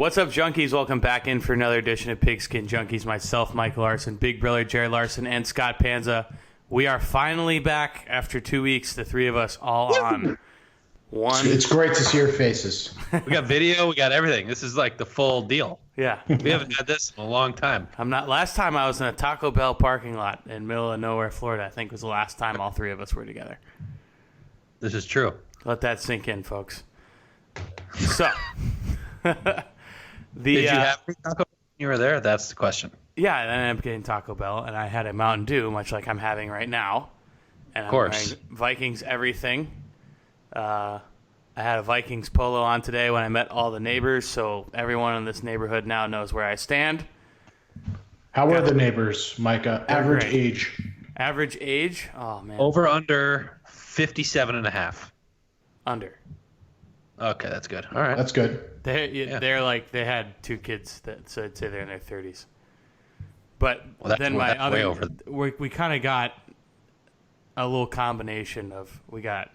What's up, junkies? Welcome back in for another edition of Pigskin Junkies. Myself, Michael Larson, Big Brother Jared Larson, and Scott Panza. We are finally back after 2 weeks, the three of us all on one. It's great to see your faces. We got video, we got everything. This is like the full deal. Yeah. We haven't had this in a long time. Last time I was in a Taco Bell parking lot in middle of nowhere, Florida. I think was the last time all three of us were together. This is true. Let that sink in, folks. So, Did you have Taco Bell when you were there? That's the question. Yeah, I ended up getting Taco Bell, and I had a Mountain Dew, much like I'm having right now. And of course. I'm wearing Vikings everything. I had a Vikings polo on today when I met all the neighbors, so everyone in this neighborhood now knows where I stand. How are the neighbors, Micah? Average great. age? Average age? Oh, man. Over under 57 and a half. Under. Okay, that's good. All right. That's good. They're like, they had two kids, so I'd say they're in their 30s. But then my other, we kind of got a little combination of, we got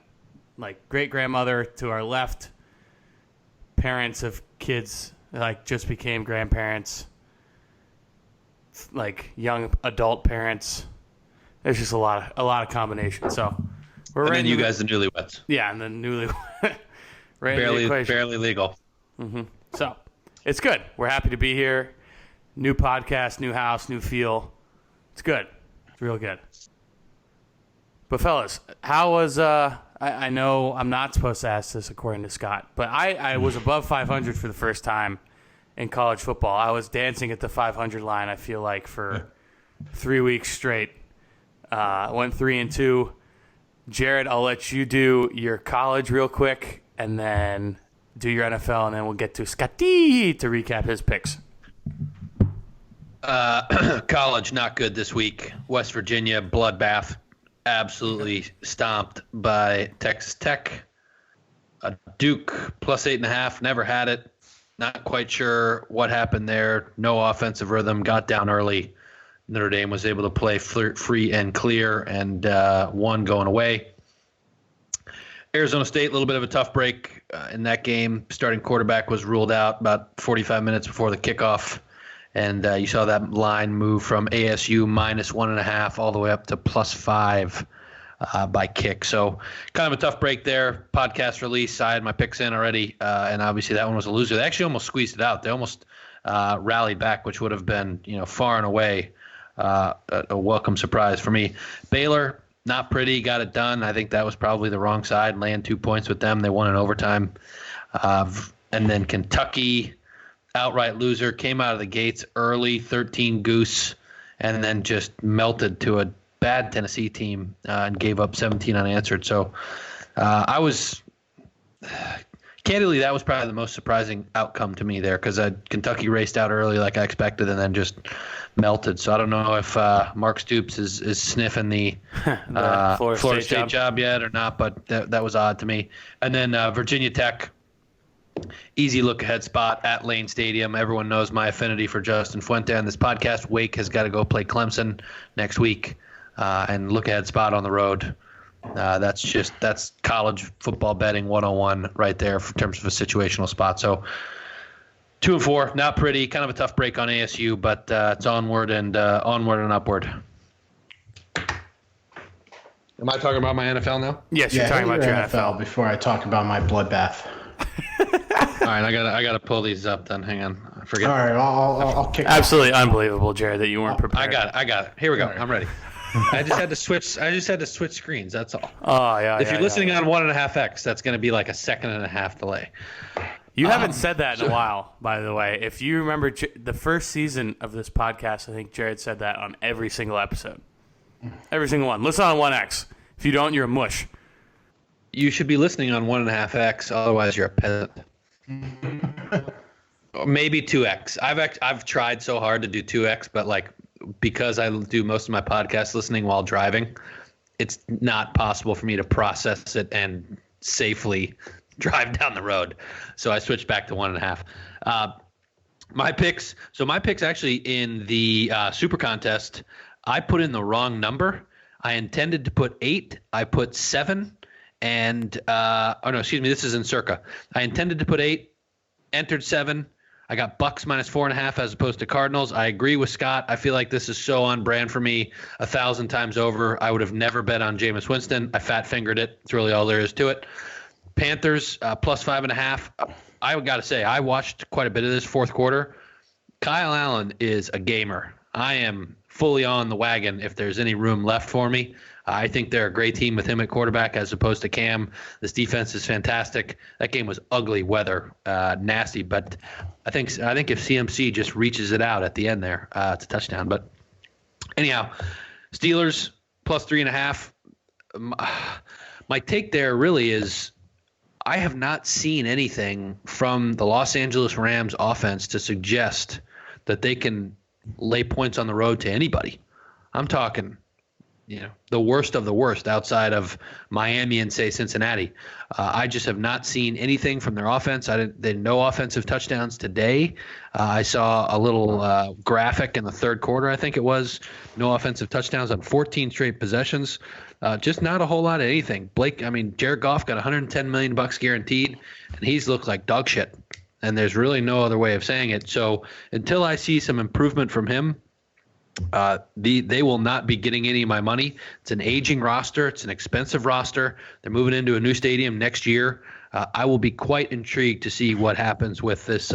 like great-grandmother to our left, parents of kids like just became grandparents, like young adult parents. There's just a lot of combination. So we're and right. then you guys the newlyweds. Yeah, and then newly right barely legal. Mm-hmm. So it's good. We're happy to be here. New podcast, new house, new feel. It's good. It's real good. But fellas, how was I know I'm not supposed to ask this according to Scott, but I was above 500 for the first time in college football. I was dancing at the 500 line, I feel like, for 3 weeks straight. Went 3-2. Jared, I'll let you do your college real quick and then do your NFL, and then we'll get to Scotty to recap his picks. College, not good this week. West Virginia, bloodbath. Absolutely stomped by Texas Tech. Duke, plus 8.5. Never had it. Not quite sure what happened there. No offensive rhythm. Got down early. Notre Dame was able to play free and clear and won going away. Arizona State, a little bit of a tough break in that game. Starting quarterback was ruled out about 45 minutes before the kickoff. And you saw that line move from ASU minus 1.5 all the way up to plus 5 by kick. So kind of a tough break there. Podcast release. I had my picks in already, and obviously that one was a loser. They actually almost squeezed it out. They almost rallied back, which would have been, far and away a welcome surprise for me. Baylor, not pretty, got it done. I think that was probably the wrong side. Laying 2 points with them. They won in overtime. And then Kentucky, outright loser, came out of the gates early, 13 goose, and then just melted to a bad Tennessee team and gave up 17 unanswered. So candidly, that was probably the most surprising outcome to me there because Kentucky raced out early like I expected and then just melted. So I don't know if Mark Stoops is sniffing the Florida State job yet or not, but that was odd to me. And then Virginia Tech, easy look-ahead spot at Lane Stadium. Everyone knows my affinity for Justin Fuente on this podcast. Wake has got to go play Clemson next week, and look-ahead spot on the road. That's college football betting 101 right there in terms of a situational spot. So 2-4, not pretty. Kind of a tough break on ASU, but it's onward and upward. Am I talking about my NFL now? Yes, you're talking about your NFL. Before I talk about my bloodbath. All right, I gotta pull these up then. Hang on, I forget. All right, I'll kick. Absolutely unbelievable, Jared, that you weren't prepared. I got it. Here we go. Right. I'm ready. I just had to switch screens. That's all. Oh yeah. If you're listening on 1.5x, that's going to be like a 1.5 second delay. You haven't said that in a while, by the way. If you remember the first season of this podcast, I think Jared said that on every single episode. Every single one. Listen on 1x. If you don't, you're a mush. You should be listening on 1.5x, otherwise you're a peasant. Or maybe 2x. I've tried so hard to do 2x, but like because I do most of my podcast listening while driving, it's not possible for me to process it and safely drive down the road. So I switched back to 1.5. My picks actually in the Super Contest, I put in the wrong number. I intended to put 8. I put 7. And this is in Circa. I intended to put 8, entered 7. I got Bucks -4.5 as opposed to Cardinals. I agree with Scott. I feel like this is so on brand for me 1,000 times over. I would have never bet on Jameis Winston. I fat fingered it. That's really all there is to it. Panthers +5.5. I got to say, I watched quite a bit of this fourth quarter. Kyle Allen is a gamer. I am fully on the wagon if there's any room left for me. I think they're a great team with him at quarterback as opposed to Cam. This defense is fantastic. That game was ugly weather, nasty. But I think if CMC just reaches it out at the end there, it's a touchdown. But anyhow, Steelers +3.5. My take there really is I have not seen anything from the Los Angeles Rams offense to suggest that they can lay points on the road to anybody. I'm talking the worst of the worst outside of Miami and, say, Cincinnati. I just have not seen anything from their offense. They had no offensive touchdowns today. I saw a little graphic in the third quarter, I think it was. No offensive touchdowns on 14 straight possessions. Just not a whole lot of anything. Jared Goff got $110 million guaranteed, and he's looked like dog shit. And there's really no other way of saying it. So until I see some improvement from him, they will not be getting any of my money. It's an aging roster. It's an expensive roster. They're moving into a new stadium next year. I will be quite intrigued to see what happens with this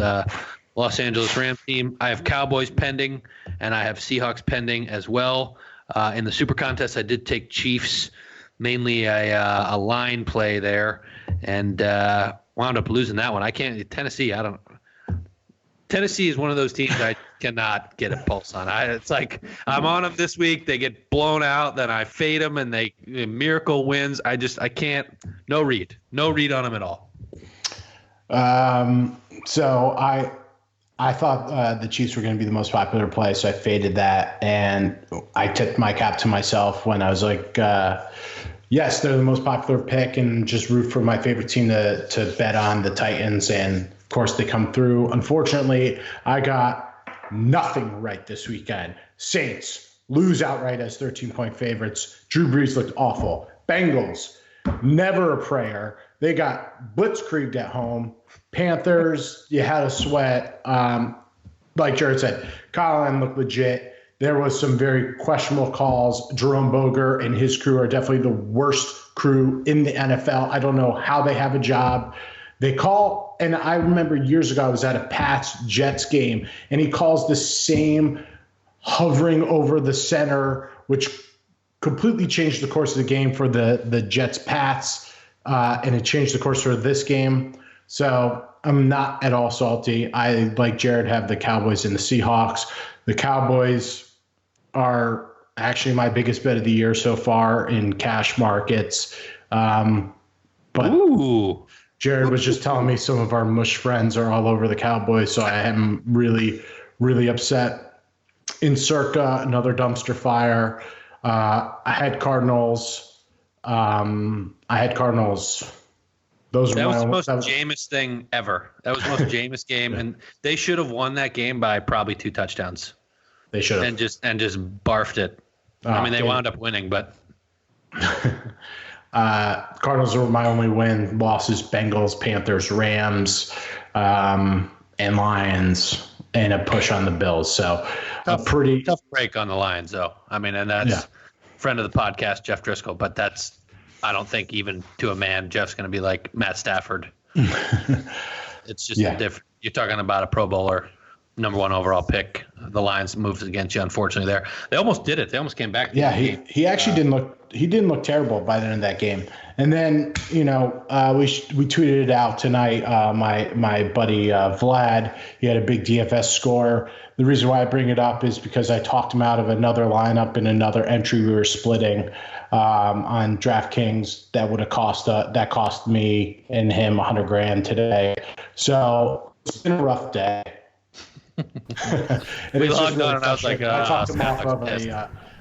Los Angeles Rams team. I have Cowboys pending, and I have Seahawks pending as well. In the Super Contest, I did take Chiefs, mainly a line play there, and wound up losing that one. Tennessee is one of those teams I cannot get a pulse on. It's like I'm on them this week. They get blown out. Then I fade them, and they miracle wins. I can't. No read on them at all. So I thought the Chiefs were going to be the most popular play, so I faded that, and I tipped my cap to myself when I was like, yes, they're the most popular pick, and just root for my favorite team to bet on, the Titans, and of course they come through. Unfortunately, I got nothing right this weekend. Saints lose outright as 13-point favorites. Drew Brees looked awful. Bengals, never a prayer. They got blitzkrieged at home. Panthers, you had a sweat. Like Jared said, Kyle Allen looked legit. There was some very questionable calls. Jerome Boger and his crew are definitely the worst crew in the NFL. I don't know how they have a job. They call, and I remember years ago I was at a Pats-Jets game, and he calls the same hovering over the center, which completely changed the course of the game for the Jets-Pats, and it changed the course for this game. So I'm not at all salty. I, like Jared, have the Cowboys and the Seahawks. The Cowboys are actually my biggest bet of the year so far in cash markets. But Ooh. Jared was just telling me some of our mush friends are all over the Cowboys, so I am really, really upset. In Circa, another dumpster fire. I had Cardinals. Those That were was the most Jameis thing ever. That was the most Jameis game, and they should have won that game by probably 2 touchdowns. They should have. And just barfed it. They wound up winning, but Cardinals were my only win. Losses: Bengals, Panthers, Rams, and Lions, and a push on the Bills. So a pretty tough break on the Lions, though. And that's friend of the podcast, Jeff Driscoll. But that's, I don't think even to a man, Jeff's going to be like Matt Stafford. It's just different. You're talking about a Pro Bowler, number 1 overall pick. The Lions moves against you, unfortunately. There, they almost did it. They almost came back. He actually didn't look. He didn't look terrible by the end of that game. And then we tweeted it out tonight. My buddy Vlad, he had a big DFS score. The reason why I bring it up is because I talked him out of another lineup in another entry we were splitting on DraftKings. That cost me and him $100,000 today. So it's been a rough day. We logged on and I was like, I talked him off of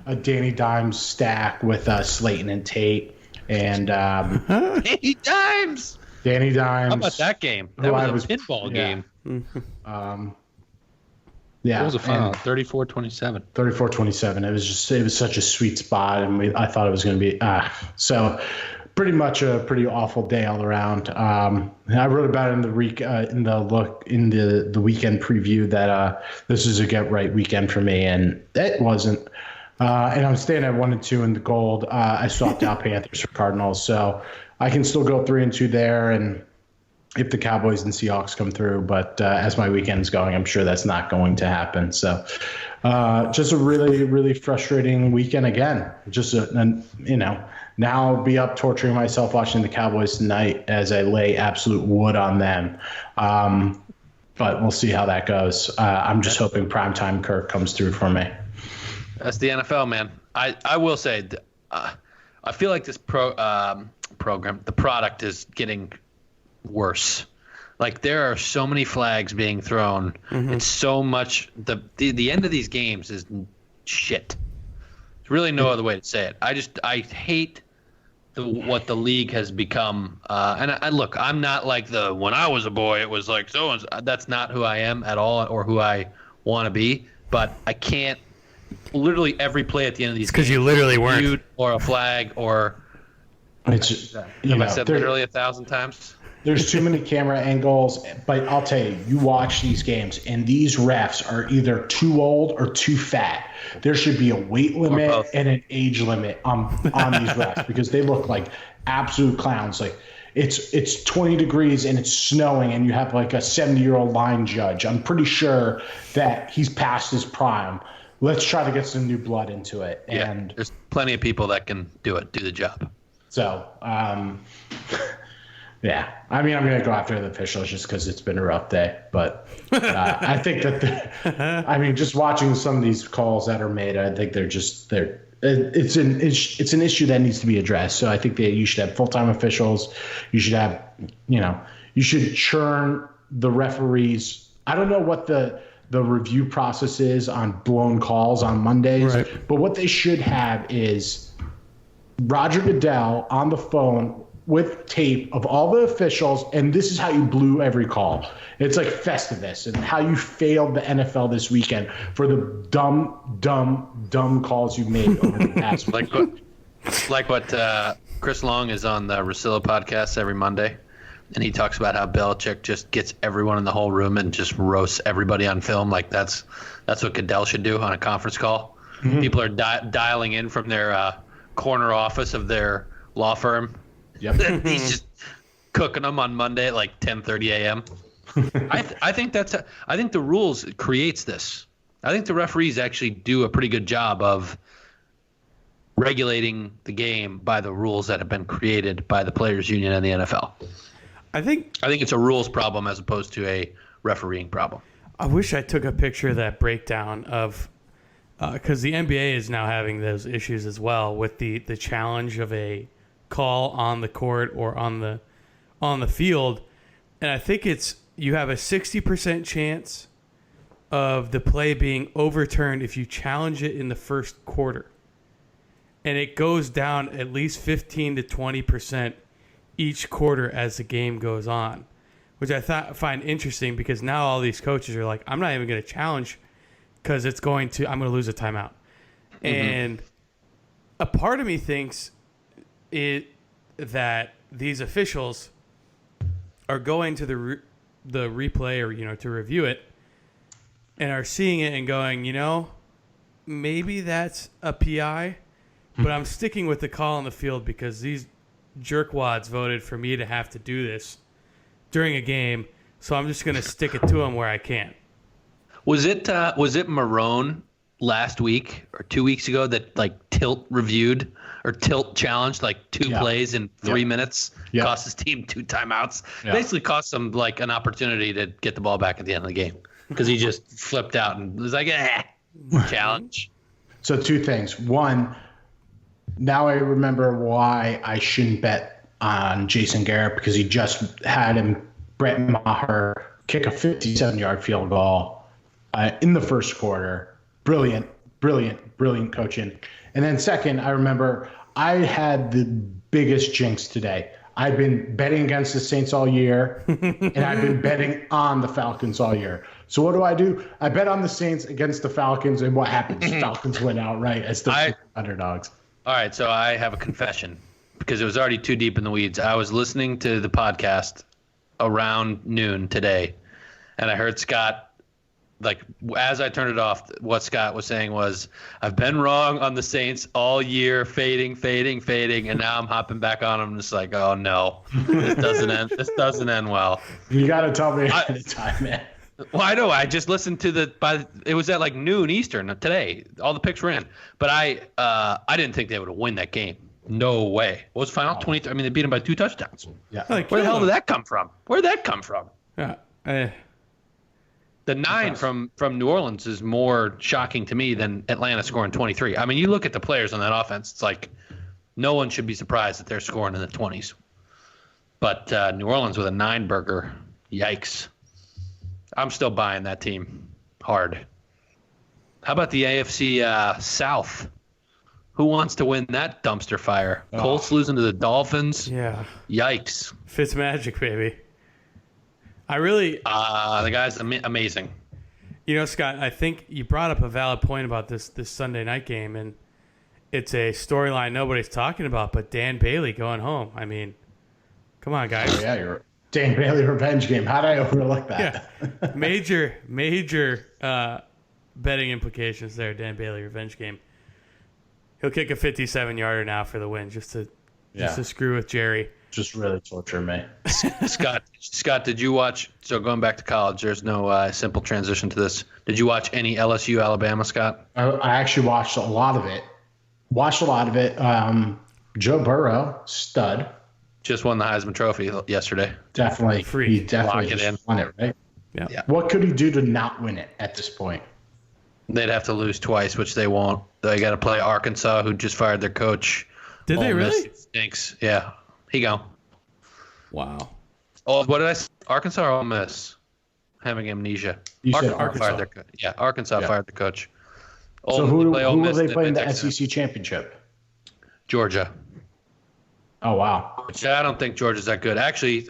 a Danny Dimes stack with Slayton and Tate, and Danny Dimes. How about that game? That was a pinball game. What was the final? 34-27. 34-27. It was such a sweet spot, and I thought it was going to be so. pretty much a pretty awful day all around. I wrote about it in the weekend preview that this is a get right weekend for me, and it wasn't. And I'm staying at 1-2 in the gold. I swapped out Panthers for Cardinals, so I can still go 3-2 there, and if the Cowboys and Seahawks come through. But as my weekend's going, I'm sure that's not going to happen. So just a really, really frustrating weekend again. Just, now I'll be up torturing myself watching the Cowboys tonight as I lay absolute wood on them. But we'll see how that goes. I'm just hoping primetime Kirk comes through for me. That's the NFL, man. I will say, I feel like this program, the product is getting worse. Like, there are so many flags being thrown. It's so much. The end of these games is shit. There's really no other way to say it. I hate what the league has become. And look, I'm not like when I was a boy, it was like so. That's not who I am at all, or who I want to be. But I can't. Literally every play at the end of these games, because you literally weren't, or a flag, or it's have I said literally 1,000 times? There's too many camera angles, but I'll tell you, you watch these games, and these refs are either too old or too fat. There should be a weight limit and an age limit on these refs, because they look like absolute clowns. Like it's 20 degrees and it's snowing, and you have like a 70-year-old line judge. I'm pretty sure that he's past his prime. Let's try to get some new blood into it. Yeah, and there's plenty of people that can do the job. So, yeah. I mean, I'm going to go after the officials just because it's been a rough day. But I think that just watching some of these calls that are made, I think it's an issue that needs to be addressed. So I think that you should have full-time officials. You should have, you should churn the referees. I don't know what the review process is on blown calls on Mondays, right. But what they should have is Roger Goodell on the phone with tape of all the officials, and this is how you blew every call. It's like Festivus, and how you failed the NFL this weekend for the dumb calls you made over the past week. Like what Chris Long is on the Russillo podcast every Monday. And he talks about how Belichick just gets everyone in the whole room and just roasts everybody on film. Like that's what Goodell should do on a conference call. Mm-hmm. People are dialing in from their corner office of their law firm. Yep. He's just cooking them on Monday at like 10:30 a.m. I think the rules creates this. I think the referees actually do a pretty good job of regulating the game by the rules that have been created by the Players Union and the NFL. I think it's a rules problem as opposed to a refereeing problem. I wish I took a picture of that breakdown of because the NBA is now having those issues as well with the challenge of a call on the court or on the field, and I think it's you have a 60% chance of the play being overturned if you challenge it in the first quarter, and it goes down at least 15 to 20% each quarter as the game goes on, which I find interesting because now all these coaches are like, I'm not even going to challenge because I'm going to lose a timeout. Mm-hmm. And a part of me thinks that these officials are going to the replay or, to review it and are seeing it and going, maybe that's a PI, but I'm sticking with the call on the field because these jerkwads voted for me to have to do this during a game, so I'm just going to stick it to them where I can. Was it Marone last week or 2 weeks ago that Tilt reviewed or Tilt challenged two plays in 3 minutes, cost his team 2 timeouts, basically cost them an opportunity to get the ball back at the end of the game because he just flipped out and was like, challenge. So 2 things. One, now I remember why I shouldn't bet on Jason Garrett because he just had Brett Maher kick a 57-yard field goal in the first quarter. Brilliant coaching. And then second, I remember I had the biggest jinx today. I've been betting against the Saints all year, and I've been betting on the Falcons all year. So what do? I bet on the Saints against the Falcons, and what happens? Falcons win outright as the underdogs. All right, so I have a confession. because it was already too deep in the weeds. I was listening to the podcast around noon today, and I heard Scott, like, as I turned it off, what Scott was saying was, I've been wrong on the Saints all year, fading, and now I'm hopping back on them, just like, oh no, this doesn't end well. You got to tell me ahead of time, man. Well, I know. I just listened to it was at like noon Eastern today. All the picks were in, but I didn't think they would win that game. No way. What was the final? 23. I mean, they beat them by 2 touchdowns. Yeah. Like, Where the hell did that come from? Where'd that come from? Yeah. The 9 from New Orleans is more shocking to me than Atlanta scoring 23. I mean, you look at the players on that offense, it's like no one should be surprised that they're scoring in the 20s. But New Orleans with a 9 burger, yikes. I'm still buying that team hard. How about the AFC South? Who wants to win that dumpster fire? Oh. Colts losing to the Dolphins? Yeah. Yikes. Fitzmagic, baby. I really, The guy's amazing. you know, Scott, I think you brought up a valid point about this Sunday night game, and it's a storyline nobody's talking about, but Dan Bailey going home. I mean, come on, guys. Oh, yeah, you're Dan Bailey revenge game. How did I overlook that? Yeah. Major betting implications there, Dan Bailey revenge game. He'll kick a 57-yarder now for the win, just to screw with Jerry. Just really torture me. Scott, did you watch? So going back to college, there's no simple transition to this. Did you watch any LSU Alabama, Scott? I actually watched a lot of it. Joe Burrow, stud. Just won the Heisman Trophy yesterday. Definitely. Freak. He definitely Lock it just in. won it, right? Yeah. What could he do to not win it at this point? They'd have to lose twice, which they won't. They got to play Arkansas, who just fired their coach. Did they Ole Miss really? stinks. Yeah. Here you go. Wow. Oh, what did I say? Arkansas or Ole Miss? Having amnesia. You said Arkansas fired Arkansas. their Arkansas Yeah. fired the coach. So who will Miss, they play in the Texas. SEC championship? Georgia. Oh, wow. Which I don't think Georgia's that good. Actually,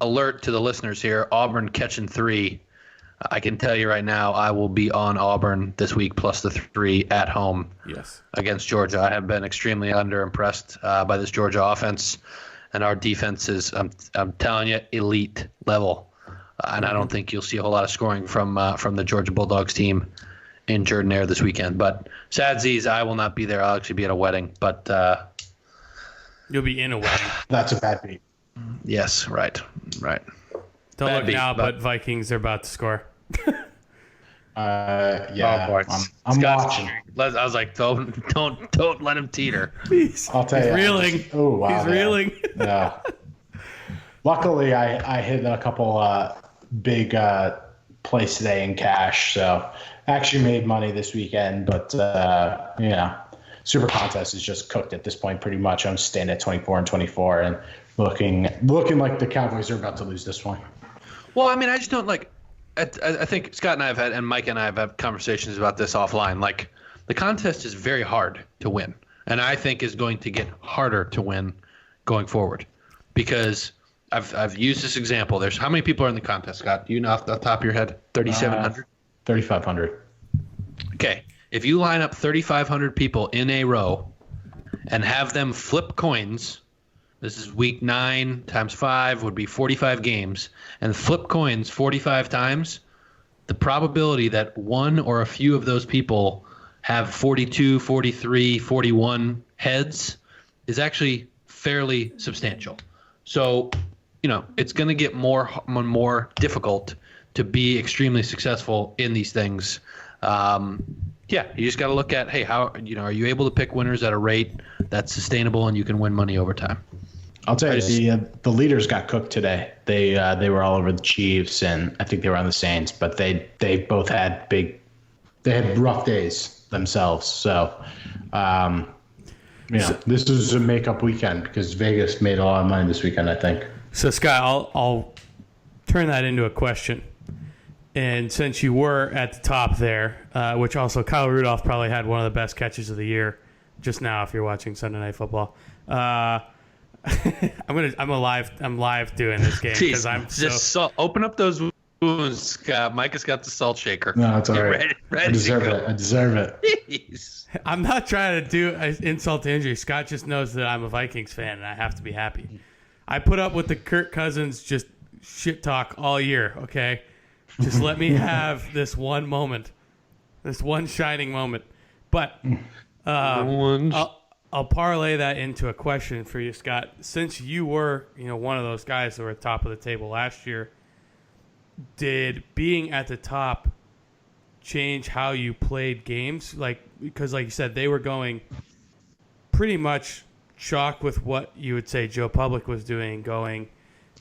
alert to the listeners here, Auburn catching 3. I can tell you right now, I will be on Auburn this week plus the 3 at home Yes. against Georgia. I have been extremely underimpressed by this Georgia offense, and our defense is, I'm telling you, elite level. And I don't think you'll see a whole lot of scoring from the Georgia Bulldogs team in Jordan-Hare this weekend. But Sadzies, I will not be there. I'll actually be at a wedding. But You'll be in a wedding. That's a bad beat. yes, right. Don't Bad look beat, now, but- but Vikings are about to score. Yeah. boy. I'm Scott's- watching. I was like, don't let him teeter. I'll tell He's you. reeling. Oh, wow. He's man. reeling. Yeah. Luckily, I hit a couple big plays today in cash, so actually made money this weekend. But Super Contest is just cooked at this point. Pretty much, I'm staying at 24-24 and looking like the Cowboys are about to lose this one. Well, I mean, I just don't like. I think Scott and I have had, and Mike and I have had conversations about this offline. Like, the contest is very hard to win, and I think is going to get harder to win going forward, because I've used this example. There's how many people are in the contest, Scott? Do you know off the top of your head? 3,700. 3,500. Okay, if you line up 3,500 people in a row and have them flip coins. This is week 9 times 5 would be 45 games, and flip coins 45 times. The probability that one or a few of those people have 42, 43, 41 heads is actually fairly substantial. So, it's going to get more and more difficult to be extremely successful in these things. You just got to look at, hey, how are you able to pick winners at a rate that's sustainable and you can win money over time? I'll tell you, the leaders got cooked today. They were all over the Chiefs, and I think they were on the Saints, but they both had rough days themselves. So, this is a makeup weekend because Vegas made a lot of money this weekend, I think. So, Scott, I'll turn that into a question. And since you were at the top there, which also Kyle Rudolph probably had one of the best catches of the year just now if you're watching Sunday Night Football. I'm live doing this game because I'm open up those Ooh, Scott. Micah's got the salt shaker. No, it's all Get right. ready I deserve to go. it. I deserve it. Jeez. I'm not trying to do insult to injury. Scott just knows that I'm a Vikings fan and I have to be happy. I put up with the Kirk Cousins just shit talk all year, okay? Just let me have this one moment, this one shining moment. But I'll parlay that into a question for you, Scott. Since you were, one of those guys that were at the top of the table last year, did being at the top change how you played games? Because like you said, they were going pretty much chalk with what you would say Joe Public was doing, going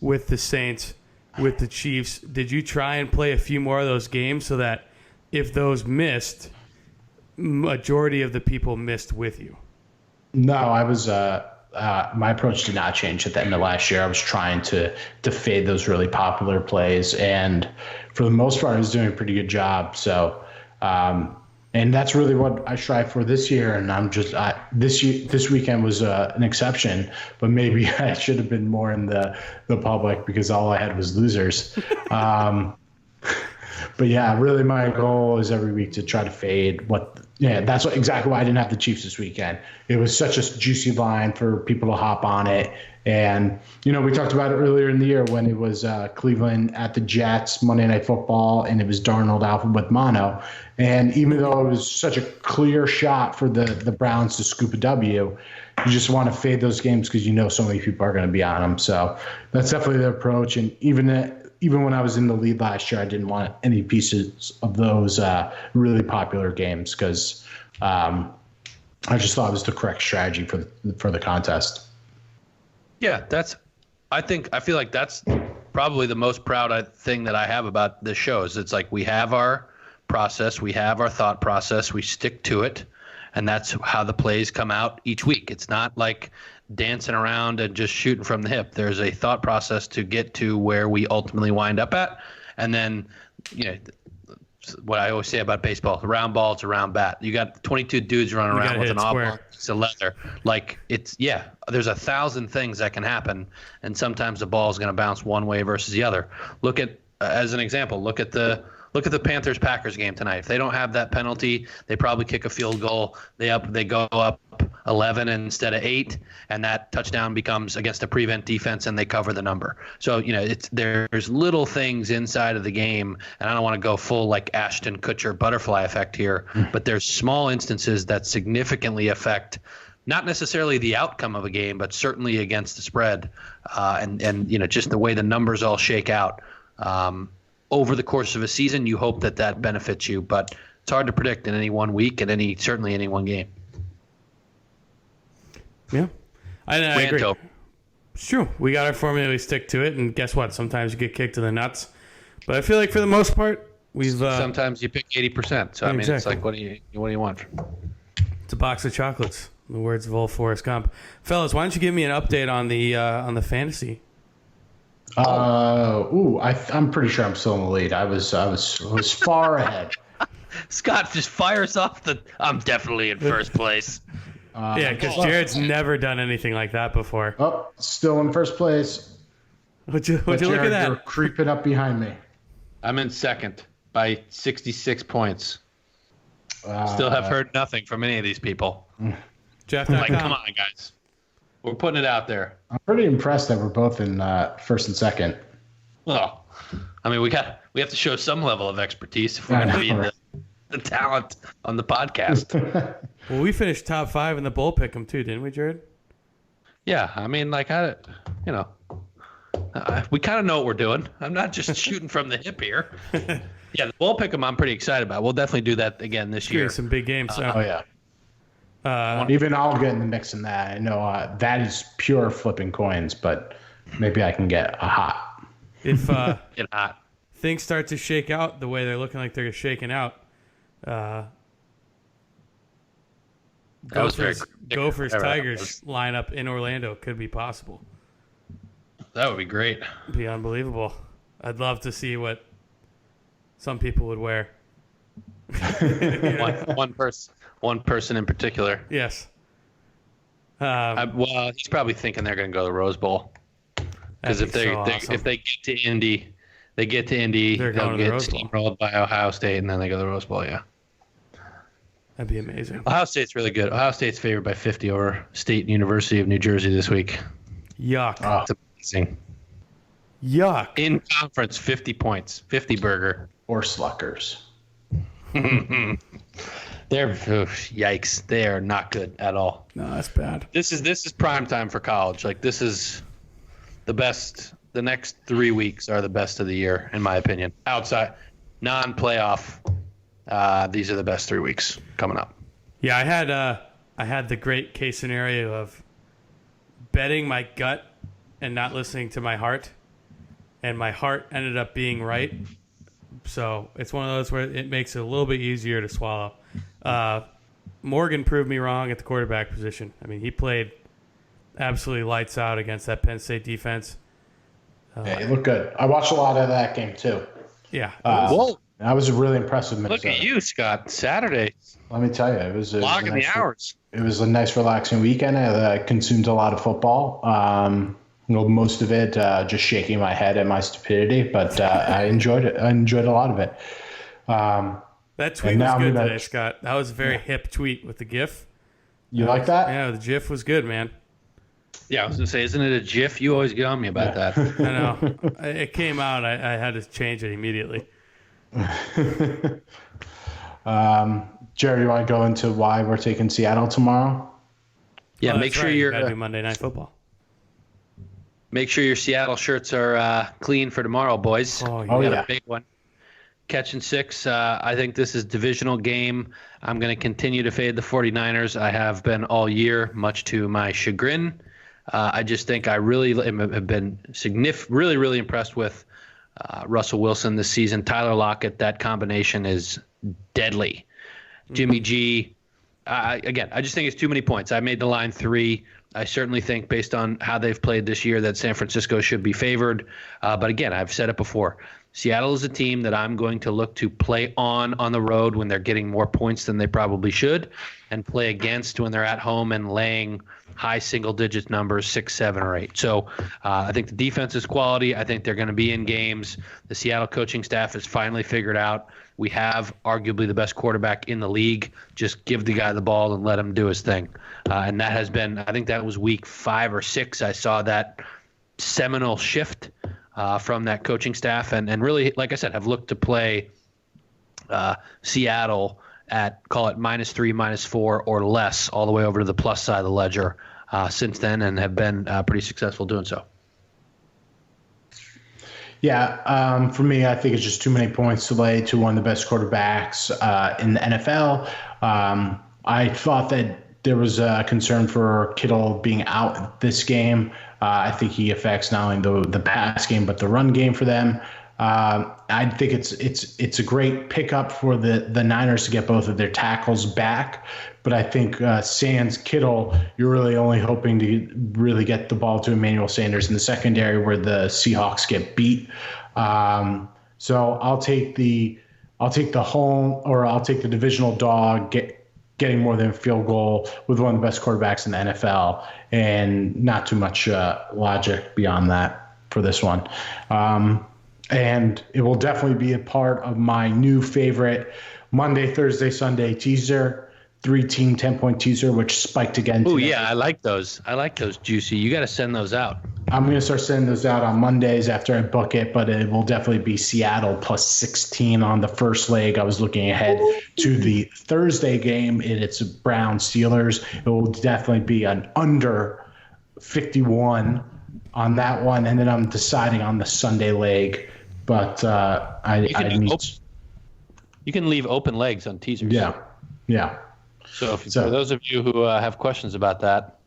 with the Saints, with the Chiefs. Did you try and play a few more of those games so that if those missed, majority of the people missed with you? No, I was. My approach did not change at the end of last year. I was trying to fade those really popular plays, and for the most part, I was doing a pretty good job. So, and that's really what I strive for this year. And I'm just this weekend was an exception, but maybe I should have been more in the public because all I had was losers. But yeah, really my goal is every week to try to fade that's exactly why I didn't have the Chiefs this weekend. It was such a juicy line for people to hop on it. And, we talked about it earlier in the year when it was Cleveland at the Jets, Monday Night Football, and it was Darnold out with mono. And even though it was such a clear shot for the Browns to scoop a W, you just want to fade those games because so many people are going to be on them. So that's definitely the approach. And even when I was in the lead last year, I didn't want any pieces of those really popular games because I just thought it was the correct strategy for the contest. Yeah, I feel like that's probably the most proud thing that I have about this show is it's like we have our process, we have our thought process, we stick to it, and that's how the plays come out each week. It's not like dancing around and just shooting from the hip. There's a thought process to get to where we ultimately wind up at. And then, what I always say about baseball, the round ball, it's a round bat. You got 22 dudes running around with an oblong piece of leather. There's 1,000 things that can happen. And sometimes the ball is going to bounce one way versus the other. As an example, look at the Panthers-Packers game tonight. If they don't have that penalty, they probably kick a field goal. They go up 11 instead of 8, and that touchdown becomes against a prevent defense, and they cover the number. So there's little things inside of the game, and I don't want to go full like Ashton Kutcher butterfly effect here, but there's small instances that significantly affect not necessarily the outcome of a game, but certainly against the spread, and just the way the numbers all shake out. Over the course of a season, you hope that benefits you, but it's hard to predict in any one week and certainly any one game. Yeah, I agree. It's true. We got our formula, we stick to it, and guess what? Sometimes you get kicked in the nuts, but I feel like for the most part, we've. Sometimes you pick 80%. So exactly. It's like, what do you want? It's a box of chocolates. In the words of old Forrest Gump. Fellas, why don't you give me an update on the fantasy? I'm pretty sure I'm still in the lead. I was far ahead. Scott just fires off I'm definitely in first place. Yeah, because Jared's never done anything like that before. Oh, still in first place. Would you look at that? You're creeping up behind me. I'm in second by 66 points. Still have heard nothing from any of these people. Jeff.com. Come on, guys. We're putting it out there. I'm pretty impressed that we're both in first and second. Well, we have to show some level of expertise if we're going to be the talent on the podcast. Well, we finished top 5 in the bowl pick'em too, didn't we, Jared? Yeah, we kind of know what we're doing. I'm not just shooting from the hip here. Yeah, the bowl pick'em I'm pretty excited about. We'll definitely do that again this year. Some big games. Oh yeah. Even I'll get in the mix in that. I know that is pure flipping coins, but maybe I can get a hot. If get hot. Things start to shake out the way they're looking like they're shaking out, Gophers Tigers lineup in Orlando could be possible. That would be great. It'd be unbelievable. I'd love to see what some people would wear. One person in particular. Yes. Well, he's probably thinking they're going to go to the Rose Bowl because if they get to Indy, They get to Indy, They're they'll going to the get Rose Bowl. steamrolled by Ohio State, and then they go to the Rose Bowl, yeah. That'd be amazing. Ohio State's really good. Ohio State's favored by 50 over State University of New Jersey this week. Yuck. It's amazing. Yuck. In conference, 50 points, 50 burger. Or Sluckers. Yikes. They are not good at all. No, that's bad. This is prime time for college. Like, this is the best. The next 3 weeks are the best of the year, in my opinion. Outside, non-playoff, these are the best 3 weeks coming up. Yeah, I had the great case scenario of betting my gut and not listening to my heart, and my heart ended up being right. So it's one of those where it makes it a little bit easier to swallow. Morgan proved me wrong at the quarterback position. I mean, he played absolutely lights out against that Penn State defense. Yeah, he looked good. I watched a lot of that game too. Yeah. Whoa. I was really impressed with Minnesota. Look at you, Scott. Saturday. Let me tell you, it was Logging the hours. It was a nice, relaxing weekend. I consumed a lot of football. Most of it just shaking my head at my stupidity, but I enjoyed it. I enjoyed a lot of it. That tweet was good today, Scott. That was a very hip tweet with the GIF. You like that? Yeah, the GIF was good, man. Yeah, I was going to say, isn't it a GIF? You always get on me about that. I know. It came out. I had to change it immediately. Jerry, you want to go into why we're taking Seattle tomorrow? Yeah, make sure you gotta do Monday Night Football. Make sure your Seattle shirts are clean for tomorrow, boys. Oh, We got yeah. a big one. Catching 6. I think this is divisional game. I'm going to continue to fade the 49ers. I have been all year, much to my chagrin. I just think I really have been really impressed with Russell Wilson this season. Tyler Lockett, that combination is deadly. Jimmy G, again, I just think it's too many points. I made the line 3. I certainly think, based on how they've played this year, that San Francisco should be favored. But again, I've said it before. Seattle is a team that I'm going to look to play on the road when they're getting more points than they probably should, and play against when they're at home and laying high single-digit numbers, 6, 7, or 8. So I think the defense is quality. I think they're going to be in games. The Seattle coaching staff has finally figured out we have arguably the best quarterback in the league. Just give the guy the ball and let him do his thing. And that has been, I think that was week 5 or 6. I saw that seminal shift from that coaching staff, and really, like I said, have looked to play Seattle at, call it -3, -4, or less, all the way over to the plus side of the ledger since then, and have been pretty successful doing so. Yeah, for me, I think it's just too many points to lay to one of the best quarterbacks in the NFL. I thought that there was a concern for Kittle being out this game. I think he affects not only the pass game but the run game for them. I think it's a great pickup for the Niners to get both of their tackles back. But I think sans Kittle, you're really only hoping to really get the ball to Emmanuel Sanders in the secondary where the Seahawks get beat. So I'll take the home, or I'll take the divisional dog, getting more than a field goal with one of the best quarterbacks in the NFL, and not too much logic beyond that for this one. And it will definitely be a part of my new favorite Monday, Thursday, Sunday teaser, 3-team 10-point teaser, which spiked again today. Oh, yeah, I like those. I like those, Juicy. You got to send those out. I'm going to start sending those out on Mondays after I book it, but it will definitely be Seattle plus 16 on the first leg. I was looking ahead to the Thursday game, and it's Browns Steelers. It will definitely be an under 51 on that one, and then I'm deciding on the Sunday leg. But you can leave open legs on teasers. Yeah. So for those of you who have questions about that,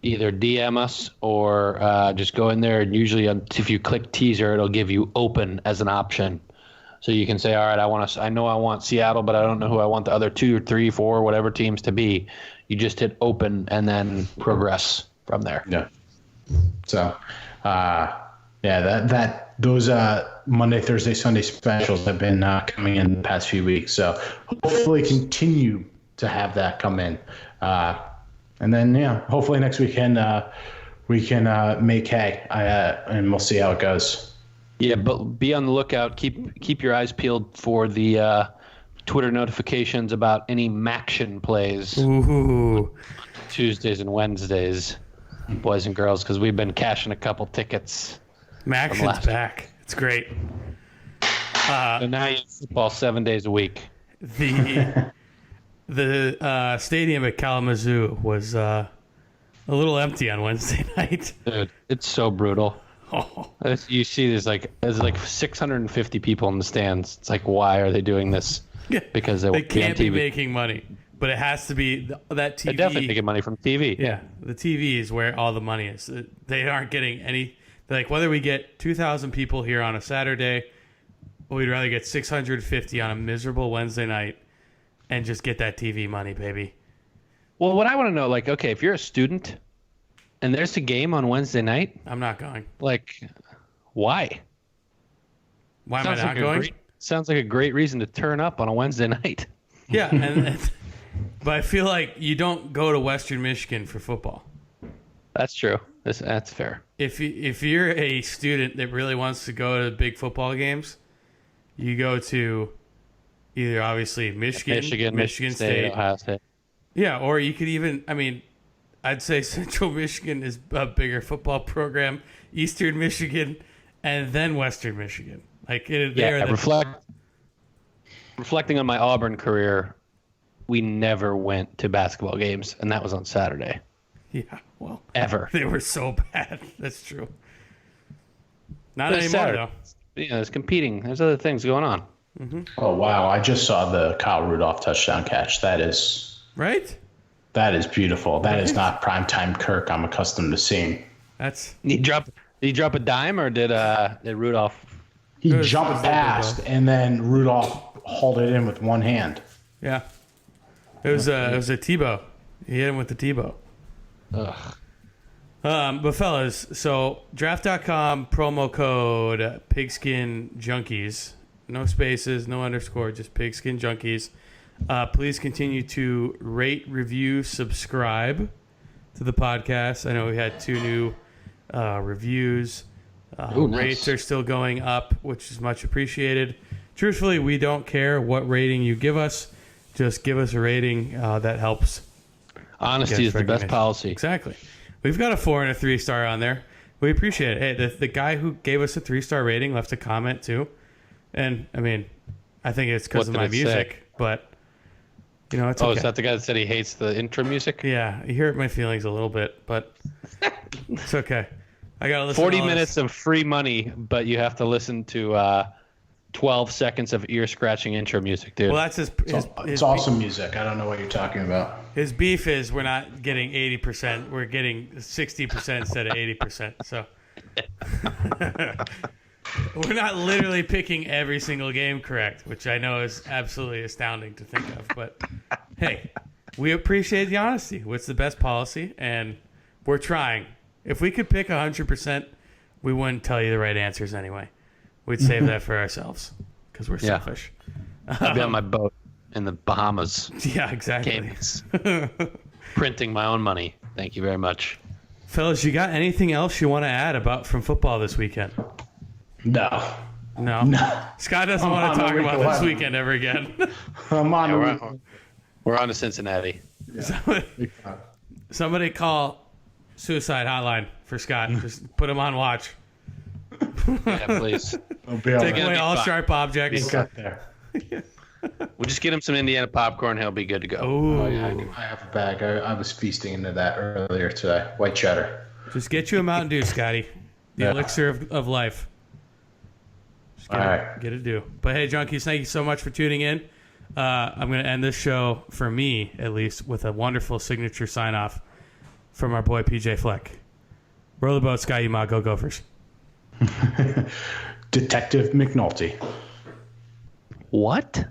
either DM us or just go in there, and usually if you click teaser, it'll give you open as an option. So you can say, all right, I know I want Seattle, but I don't know who I want the other 2 or 3, 4, whatever teams to be. You just hit open and then progress from there. Yeah. So, those Monday, Thursday, Sunday specials have been coming in the past few weeks. So hopefully continue to have that come in. And then, hopefully next weekend we can make hay, and we'll see how it goes. Yeah, but be on the lookout. Keep your eyes peeled for the Twitter notifications about any Maction plays Ooh. Tuesdays and Wednesdays, boys and girls, because we've been cashing a couple tickets. Maction's back. It's great. So now you have football 7 days a week. The stadium at Kalamazoo was a little empty on Wednesday night. Dude, it's so brutal. Oh. You see there's like 650 people in the stands. It's like, why are they doing this? Because they can't be making money, but it has to be that TV. They're definitely making money from TV. Yeah, the TV is where all the money is. They aren't getting any. Like, whether we get 2,000 people here on a Saturday, or we'd rather get 650 on a miserable Wednesday night and just get that TV money, baby. Well, what I want to know, like, okay, if you're a student and there's a game on Wednesday night, I'm not going. like, why? Why am I not going? Sounds like a great reason to turn up on a Wednesday night. Yeah, but I feel like you don't go to Western Michigan for football. That's true. That's fair. If you're a student that really wants to go to big football games, you go to either obviously Michigan State, Ohio State. Yeah, or you could even, I mean, I'd say Central Michigan is a bigger football program, Eastern Michigan, and then Western Michigan. Like, reflecting on my Auburn career, we never went to basketball games, and that was on Saturday. Yeah, well, ever. They were so bad. That's true. Not anymore, though. Yeah, there's competing. There's other things going on. Mm-hmm. Oh, wow. I just saw the Kyle Rudolph touchdown catch. That is beautiful. That is not primetime Kirk I'm accustomed to seeing. Did he drop a dime, or did Rudolph? He jumped past, and then Rudolph hauled it in with one hand. Yeah. It was a Tebow. He hit him with the Tebow. Ugh. But fellas, so draft.com promo code Pigskin Junkies. No spaces, no underscore, just Pigskin Junkies. Please continue to rate, review, subscribe to the podcast. I know we had 2 new reviews. Ooh, nice. Rates are still going up, which is much appreciated. Truthfully, we don't care what rating you give us. Just give us a rating. That helps. Honesty is the best policy. Exactly. We've got a 4 and a 3-star on there. We appreciate it. Hey, the guy who gave us a 3-star rating left a comment too. And, I mean, I think it's because of my music. But, you know, it's okay. Oh, is that the guy that said he hates the intro music? Yeah, he hurt my feelings a little bit, but it's okay. I got to listen 40 to minutes of free money, but you have to listen to 12 seconds of ear-scratching intro music, dude. Well, that's his It's awesome music. I don't know what you're talking about. His beef is we're not getting 80%. We're getting 60% instead of 80%. So we're not literally picking every single game correct, which I know is absolutely astounding to think of. But, hey, we appreciate the honesty. What's the best policy? And we're trying. If we could pick 100%, we wouldn't tell you the right answers anyway. We'd save that for ourselves because we're selfish. I'd be on my boat in the Bahamas. Yeah, exactly. Printing my own money. Thank you very much. Fellas, you got anything else you want to add from football this weekend? No. Scott doesn't want to talk about this weekend ever again. We're on to Cincinnati. Yeah. Somebody call suicide hotline for Scott. Just put him on watch. Yeah, please. Take away all sharp objects. There. We'll just get him some Indiana popcorn. He'll be good to go. Oh, yeah, I have a bag. I was feasting into that earlier today. White cheddar. Just get you a Mountain Dew, Scotty. The elixir of life. Just get it due. But hey, junkies, thank you so much for tuning in. I'm going to end this show, for me at least, with a wonderful signature sign-off from our boy PJ Fleck. Roll the boat, Sky Umag, go Gophers. Detective McNulty. What?